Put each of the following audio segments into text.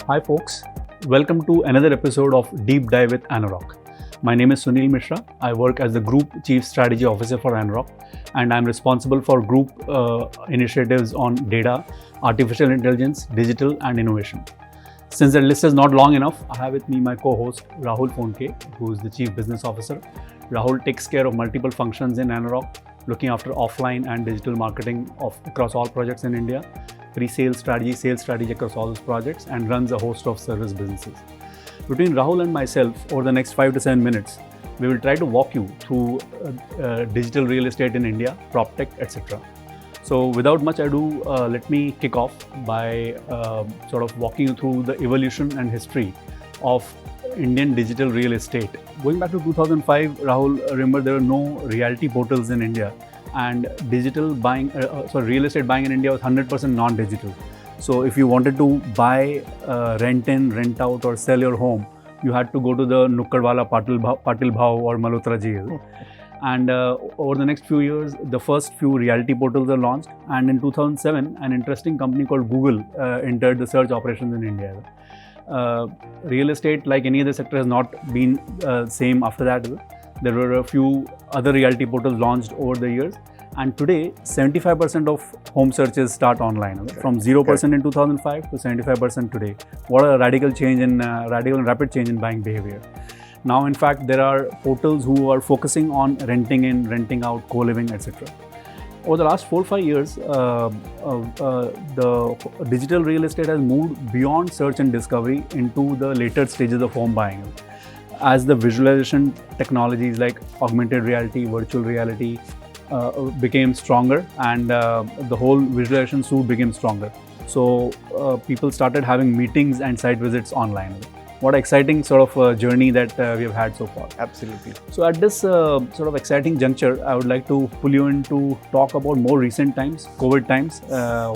Hi folks, welcome to another episode of Deep Dive with Anurag. My name is Sunil Mishra. I work as the Group Chief Strategy Officer for Anurag, and I'm responsible for group initiatives on data, artificial intelligence, digital and innovation. Since the list is not long enough, I have with me my co-host Rahul Phonke, who is the Chief Business Officer. Rahul takes care of multiple functions in Anurag, looking after offline and digital marketing across all projects in India, pre-sales strategy, sales strategy across all those projects, and runs a host of service businesses. Between Rahul and myself, over the next 5 to 7 minutes, we will try to walk you through digital real estate in India, PropTech, etc. So without much ado, let me kick off by sort of walking you through the evolution and history of Indian digital real estate. Going back to 2005, Rahul, remember there were no realty portals in India, and digital buying, real estate buying in India was 100% non-digital. So if you wanted to buy, rent in, rent out, or sell your home, you had to go to the Nukkadwala Patil Bhav or Malhotra Ji. And over the next few years, the first few realty portals are launched. And in 2007, an interesting company called Google entered the search operations in India. Real estate, like any other sector, has not been same after that. There were a few other realty portals launched over the years. And today, 75% of home searches start online, from 0% in 2005 to 75% today. What a radical change in rapid change in buying behavior. Now, in fact, there are portals who are focusing on renting in, renting out, co-living, etc. Over the last 4 or 5 years, the digital real estate has moved beyond search and discovery into the later stages of home buying. As the visualization technologies like augmented reality, virtual reality became stronger, and the whole visualization suite became stronger. So people started having meetings and site visits online. What an exciting sort of journey that we have had so far. Absolutely. So at this sort of exciting juncture, I would like to pull you in to talk about more recent times, COVID times.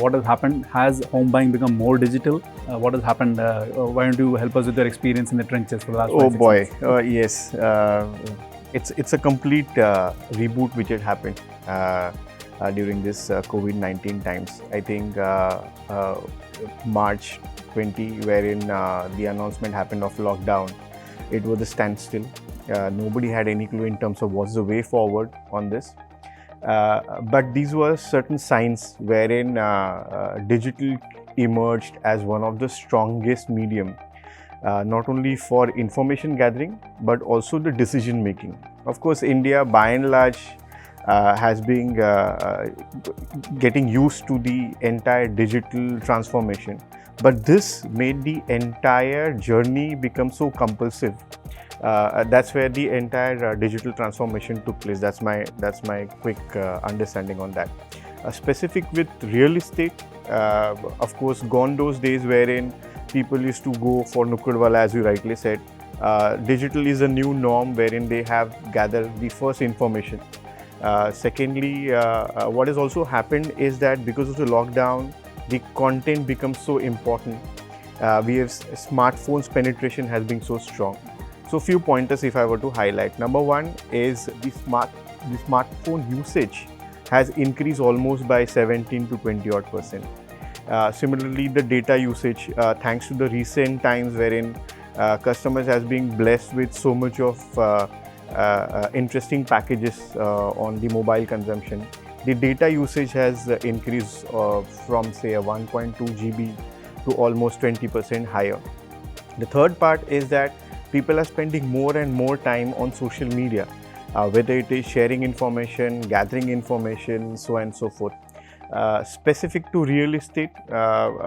What has happened? Has home buying become more digital? What has happened? Why don't you help us with your experience in the trenches for the last 5-6 months? Yes. It's a complete reboot which had happened during this COVID-19 times. I think March 20, wherein the announcement happened of lockdown, it was a standstill. Nobody had any clue in terms of what's the way forward on this. But these were certain signs wherein digital emerged as one of the strongest medium, not only for information gathering, but also the decision making. Of course, India by and large has been getting used to the entire digital transformation. But this made the entire journey become so compulsive. That's where the entire digital transformation took place. That's my quick understanding on that. Specific with real estate, of course, gone those days wherein people used to go for Nukkadwala, as you rightly said. Digital is a new norm wherein they have gathered the first information. Secondly, what has also happened is that because of the lockdown, the content becomes so important. We have smartphones penetration has been so strong. So few pointers if I were to highlight. Number one is the smartphone usage has increased almost by 17 to 20 odd percent. Similarly, the data usage, thanks to the recent times wherein customers has been blessed with so much of interesting packages on the mobile consumption. The data usage has increased from say a 1.2 GB to almost 20% higher. The third part is that people are spending more and more time on social media, whether it is sharing information, gathering information, so on and so forth. Specific to real estate,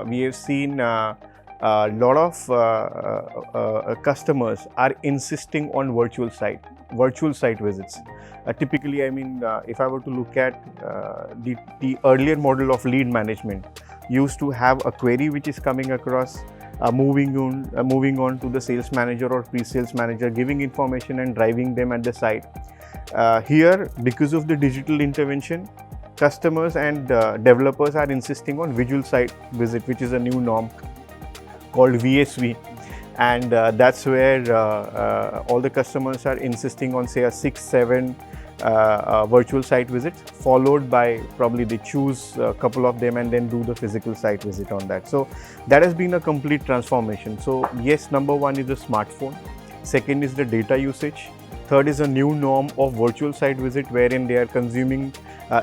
we have seen a lot of customers are insisting on virtual site visits. Typically, I mean, if I were to look at the earlier model of lead management, used to have a query which is coming across, moving on to the sales manager or pre-sales manager, giving information and driving them at the site. Here, because of the digital intervention, customers and developers are insisting on visual site visit, which is a new norm called VSV. And that's where all the customers are insisting on say a 6-7 virtual site visits, followed by probably they choose a couple of them and then do the physical site visit on that. So that has been a complete transformation. So yes, number one is the smartphone. Second is the data usage. Third is a new norm of virtual site visit, wherein they are consuming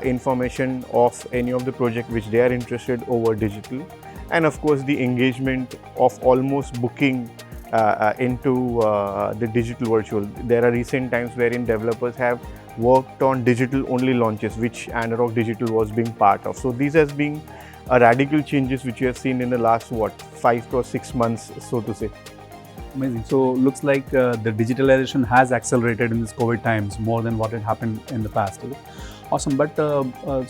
information of any of the project which they are interested over digital. And of course, the engagement of almost booking into the digital virtual. There are recent times wherein developers have worked on digital only launches, which Anurag Digital was being part of. So these has been a radical changes which you have seen in the last 5 to 6 months, so to say. Amazing. So looks like the digitalization has accelerated in this COVID times more than what had happened in the past. Awesome. But so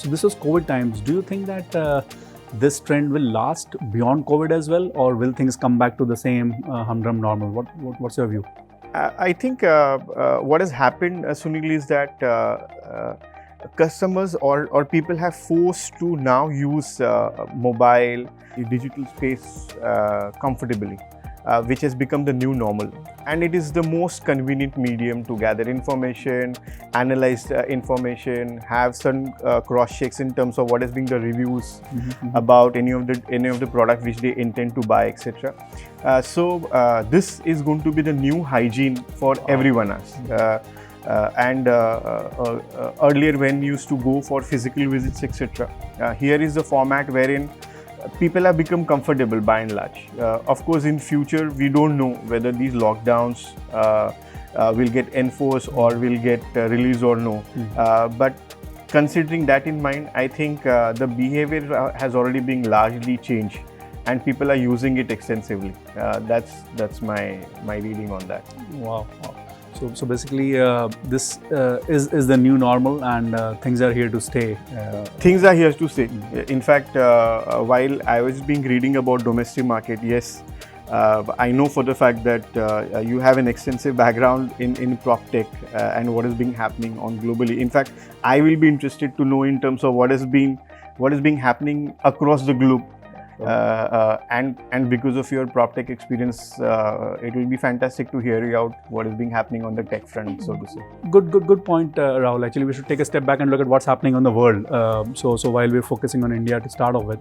this was COVID times. Do you think that this trend will last beyond COVID as well, or will things come back to the same humdrum normal? What's your view? I think what has happened, Sunil, is that customers or people have forced to now use mobile, digital space comfortably. Which has become the new normal, and it is the most convenient medium to gather information, analyze information, have some cross checks in terms of what has been the reviews about any of the product which they intend to buy, etc. So this is going to be the new hygiene for everyone else. Earlier when we used to go for physical visits, etc., here is the format wherein people have become comfortable by and large. Of course, in future, we don't know whether these lockdowns will get enforced or will get released or no. But considering that in mind, I think the behavior has already been largely changed, and people are using it extensively. That's my reading on that. Wow. So basically, this is the new normal, and things are here to stay. Things are here to stay. In fact, while I was reading about domestic market, yes, I know for the fact that you have an extensive background in prop tech and what is being happening on globally. In fact, I will be interested to know in terms of what is being happening across the globe. And because of your prop tech experience, it will be fantastic to hear you out what is being happening on the tech front, so to say. Good point, Rahul. Actually, we should take a step back and look at what's happening on the world. So while we're focusing on India to start off with,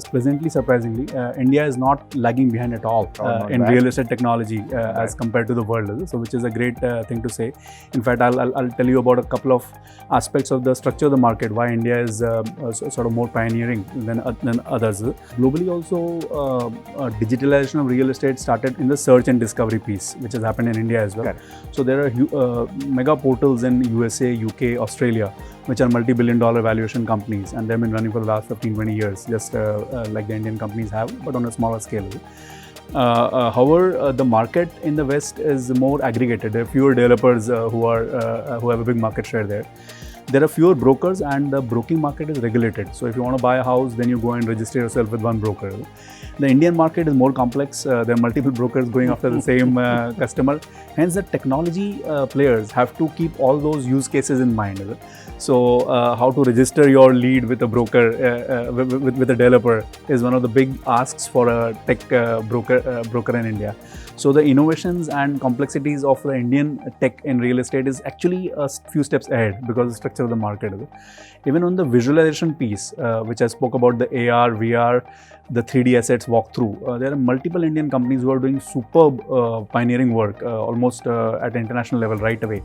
pleasantly, surprisingly, India is not lagging behind at all in real estate technology as compared to the world. So which is a great thing to say. In fact, I'll tell you about a couple of aspects of the structure of the market, why India is sort of more pioneering than others. Globally also, digitalization of real estate started in the search and discovery piece, which has happened in India as well. Correct. So there are mega portals in USA, UK, Australia, which are multi-billion-dollar valuation companies, and they've been running for the last 15-20 years, just like the Indian companies have, but on a smaller scale. However, the market in the West is more aggregated. There are fewer developers who have a big market share there. There are fewer brokers, and the broking market is regulated. So if you want to buy a house, then you go and register yourself with one broker. The Indian market is more complex. There are multiple brokers going after the same customer. Hence, the technology players have to keep all those use cases in mind. So how to register your lead with a broker, with a developer, is one of the big asks for a tech broker in India. So the innovations and complexities of the Indian tech in real estate is actually a few steps ahead because of the structure of the market. Even on the visualization piece, which I spoke about, the AR, VR, the 3D assets walkthrough, there are multiple Indian companies who are doing superb pioneering work, almost at international level right away.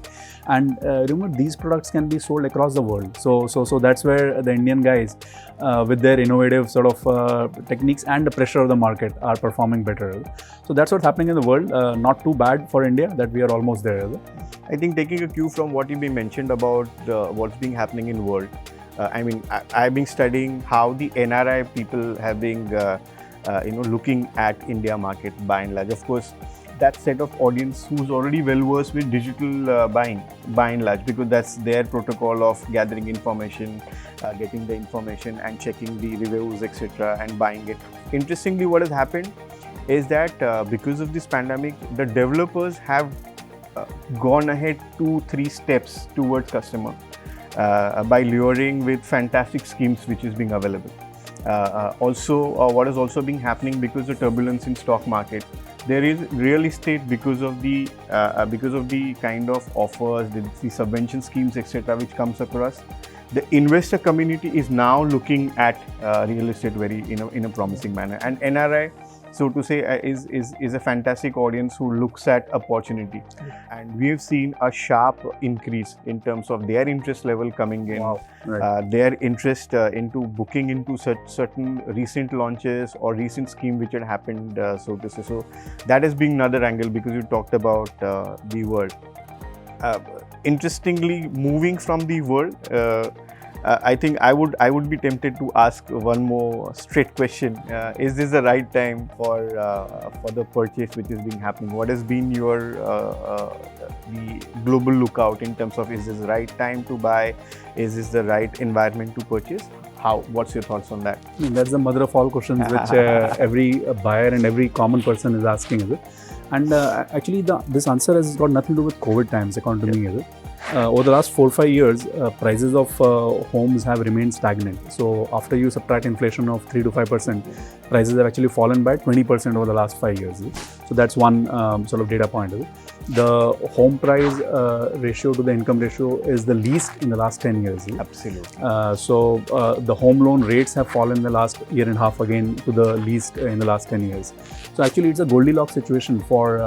And remember, these products can be sold across the world. So that's where the Indian guys, with their innovative sort of techniques and the pressure of the market, are performing better. So that's what's happening in the world. Not too bad for India that we are almost there. I think taking a cue from what you mentioned about what's been happening in the world. I've been studying how the NRI people have been, looking at India market by and large. Of course, that set of audience who's already well versed with digital buying by and large, because that's their protocol of gathering information, getting the information and checking the reviews, etc., and buying it. Interestingly, what has happened is that because of this pandemic, the developers have gone ahead 2-3 steps towards customer. By luring with fantastic schemes which is being available. Also, what has also been happening because of turbulence in stock market, there is real estate because of the kind of offers, the subvention schemes, etc., which comes across. The investor community is now looking at real estate very in a promising manner, and NRI, so to say, is a fantastic audience who looks at opportunity, and we have seen a sharp increase in terms of their interest level coming in. Wow. Right. Their interest into booking into certain recent launches or recent scheme which had happened, so to say. So that is being another angle, because you talked about the world. Interestingly, moving from the world, I think I would be tempted to ask one more straight question. Is this the right time for the purchase which is being happening? What has been your the global lookout in terms of, is this the right time to buy? Is this the right environment to purchase? What's your thoughts on that? That's the mother of all questions which every buyer and every common person is asking, is it? And actually, this answer has got nothing to do with COVID times, according to me, is it? Over the last 4-5 years, prices of homes have remained stagnant. So after you subtract inflation of 3 to 5%, prices have actually fallen by 20% over the last 5 years. So that's one sort of data point. The home price ratio to the income ratio is the least in the last 10 years. Absolutely. So the home loan rates have fallen in the last year and a half again to the least in the last 10 years. So actually, it's a Goldilocks situation for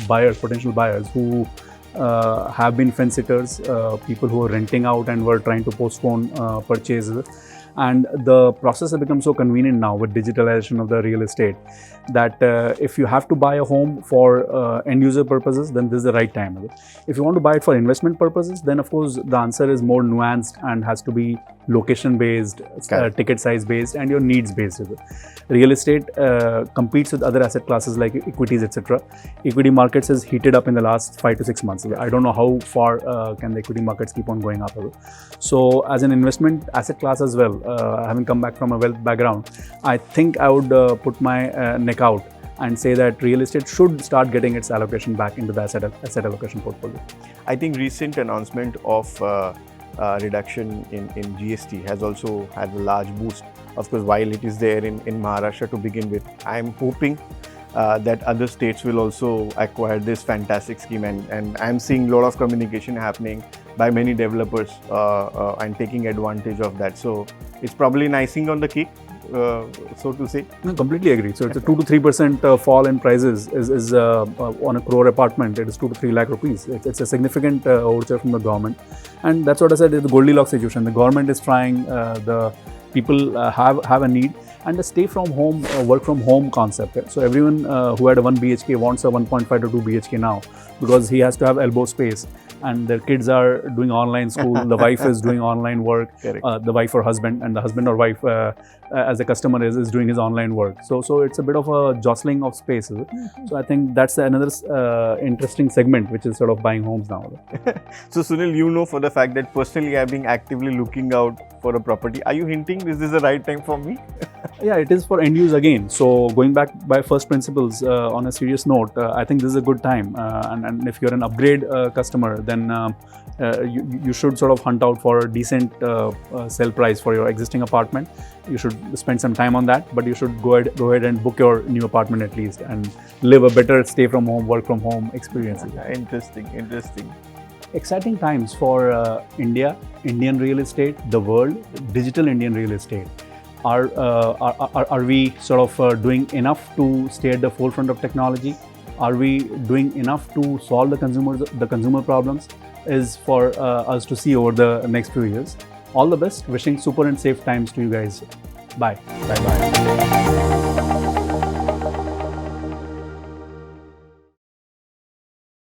buyers, potential buyers who have been fence sitters, people who are renting out and were trying to postpone purchases. And the process has become so convenient now with digitalization of the real estate that if you have to buy a home for end user purposes, then this is the right time. If you want to buy it for investment purposes, then of course the answer is more nuanced and has to be location based, ticket size based, and your needs based. Real estate competes with other asset classes like equities, etc. Equity markets has heated up in the last 5 to 6 months. I don't know how far can the equity markets keep on going up. So as an investment asset class as well, having come back from a wealth background, I think I would put my neck out and say that real estate should start getting its allocation back into the asset allocation portfolio. I think recent announcement of reduction in GST has also had a large boost. Of course, while it is there in Maharashtra to begin with, I am hoping that other states will also acquire this fantastic scheme, and I'm seeing a lot of communication happening by many developers and taking advantage of that. So it's probably an icing on the cake, so to say. I completely agree. So it's a 2 to 3% fall in prices is on a crore apartment. It is 2 to 3 lakh rupees. It's a significant overture from the government, and that's what I said is the Goldilocks situation. The government is trying. The people have a need, and the stay from home, work from home concept. So everyone who had a 1 BHK wants a 1.5 to 2 BHK now, because he has to have elbow space, and their kids are doing online school, the wife is doing online work, the wife or husband, and the husband or wife as a customer is doing his online work. So it's a bit of a jostling of spaces. So I think that's another interesting segment which is sort of buying homes now. So Sunil, you know for the fact that personally I've been actively looking out for a property. Are you hinting is this the right time for me? Yeah, it is for end use again. So going back by first principles, on a serious note, I think this is a good time. And if you're an upgrade customer, then you should sort of hunt out for a decent sell price for your existing apartment. You should spend some time on that, but you should go ahead and book your new apartment at least and live a better stay from home, work from home experience. Interesting. Exciting times for India, Indian real estate, the world, digital Indian real estate. Are we sort of doing enough to stay at the forefront of technology? Are we doing enough to solve the consumer problems? Is for us to see over the next few years. All the best. Wishing super and safe times to you guys. Bye. Bye.